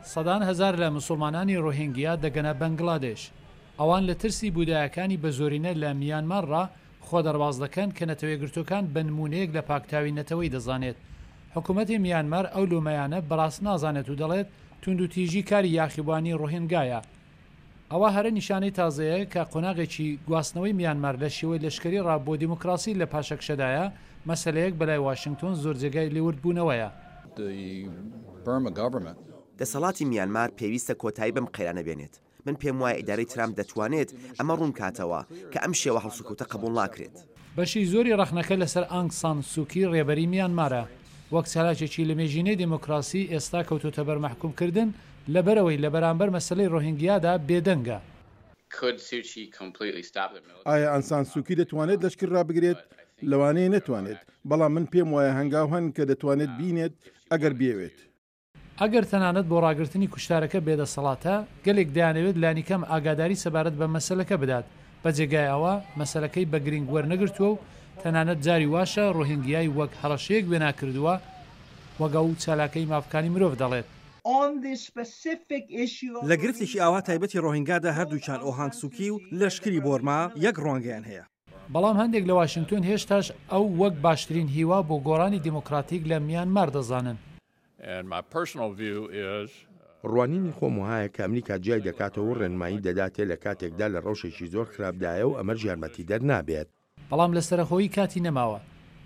سەدان هەزار لە موسڵمانانی ڕۆهینگیا دەگەنە بەنگلادێش. ئەوان لە ترسی بودایەکانی بە زۆرینە لە میانمارڕا خۆ دەرباز دەکەن کە نەتەوەیەگرتوەکان بە نمونەیەک لە پاکتاوی نەتەوەی دەزانێت. حکوومەتی میانمار ئەو لۆمەیانە بەڕاست نازانێت و دەڵێت توندوتیژی کاری یاخیبوانی ڕۆهینگایە. ئەوە هەرە نیشانەی تازەیە کە قۆناغێکی گواستنەوەی میانمار لە شێوەی لەشکری ڕا بۆ دیموکراسی لە پاشەکشەدایە مەسەلەیەک بەلای واشنگتۆن زۆر جێگای لێوردبوونەوەیە. دەسەڵاتی میانمار پێویستە کۆتایی بەم قەیرانە بێنێت. من پێم وایە ئیدارەی ترامپ دەتوانێت ئەمە ڕوون کاتەوە کە ئەم شێوە هەڵسوکەوتە قبول ناکرێت. بەشی زۆری ڕەخنەکە لەسەر ئانگ سان سووکی ڕێبەری میانمارە. وەک چالاکێکی لە مێژینەی دیموکراسی ئێستا کەوتوتە بەر مەحکومکردن لەبەرەوەی لە بەرامبەر مەسەلەی ڕۆهینگیادا بێدەنگە. ئایا ئەنسان سووکی دەتوانێت لەشکر ڕابگرێت؟ لەوانەیە نەتوانێت، بەڵام من پێم وایە هەنگاو هەن کە دەتوانێت بینێت ئەگەر بێوێت. ئەگەر تەنانەت بۆ ڕاگررتنی کوشتارەکە بێدەسەڵاتە گەلێک دەیانەوێت لانیکەم ئاگاداری سەبارەت بە مەسەلەکە بدات. بە جێگای ئەوە مەسەلەکەی بە گرنگ وەرنەگرتووە و تەنانەت جاری واشە ڕۆهینگیای وەک هەڕەشەیەک وێناکردووە وەگە و چالاکەی مافکانی مرۆڤ دەڵێت. لە گرفتێکی ئاوا تایبەتی ڕۆهینگادا هەردووچان ئۆهانگ سووکی و لەشکری بۆرما یەک ڕوانگەیان هەیە. بەڵام هەندێک لە واشنگتۆن هێشتاش ئەو وەک باشترین هیوا بۆ گۆڕانی دیموکراتیک لە میانمار دەزانن. ڕوانینی خۆم وایە کە ئەمریکا جای دەکاتەوە ڕێنمایی دەداتێت لە کاتێکدا لە ڕەوشێکی زۆر خراپدایە و ئەمە یارمەتی دەرنابێت. بەڵام لە سەرخۆیی کاتی نەماوە.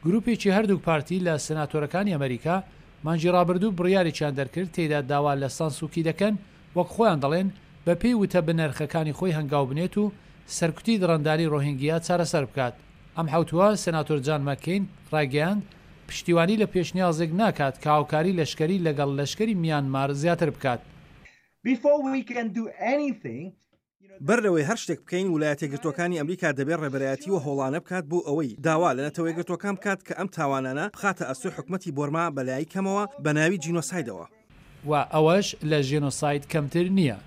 گروپێکی هەردوو پارتی لە سناتۆرەکانی ئەمریکا مانجی ڕابردوو بڕیارێکیان دەرکرد تێدا داوا لە سانسووکی دەکەن وەک خۆیان دەڵێن بە پێی وتە بنرخەکانی خۆی هەنگاو بنێت و سەرکوتی دڕنداری ڕۆهینگیا چارەسەر بکات. ئەم حوتووە سناتۆر جان مەکین ڕاگەیاند پشتیوانی لە پێشنیازێک ناکات کە هاوکاری لەشکری لەگەڵ لەشکری میانمار زیاتر بکات. بەر لەوەی هەر شتێک بکەین ویلایەتە یەکگرتووەکانی ئەمریکا دەبێت ڕێبەرایەتی و هۆڵانە بکات بۆ ئەوەی داوا لە نەتەوە یەکگرتووەکان بکات کە ئەم تاوانانە بخاتە ئەسوی حکومەتی بۆرما بەلای کەمەوە بە ناوی جینۆسایدەوە. و ئەوەش لە ژێنۆساید کەمتر نییە.